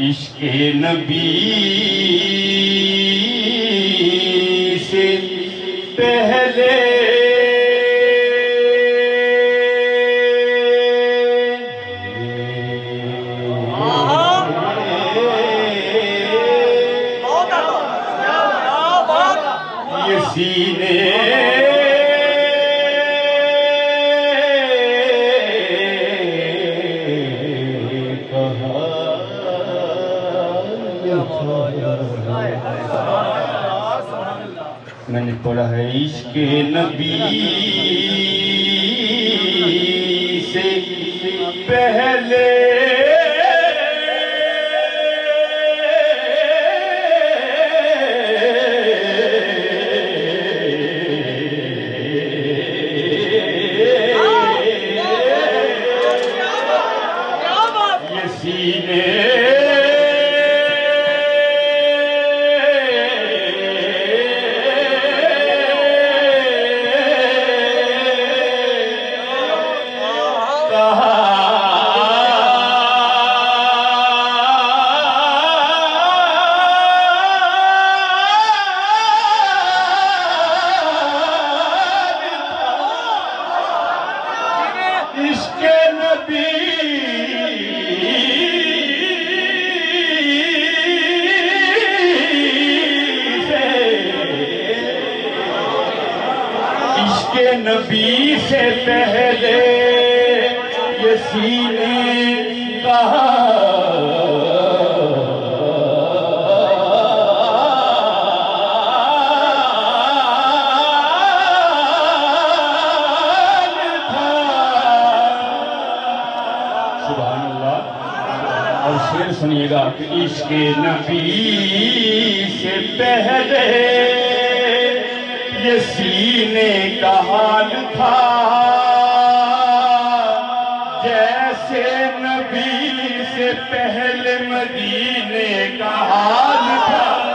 عشق نبی سے پہلے یہ سینے میں نے پڑھا ہے عشق نبی سے پہلے یہ سینے عشق نبی عشق نبی سے پہلے یہ سینے کہاں اور شعر سنیے گا کہ عشق نبی سے پہلے یہ سینے کا حال تھا جیسے نبی سے پہلے مدینے کا حال تھا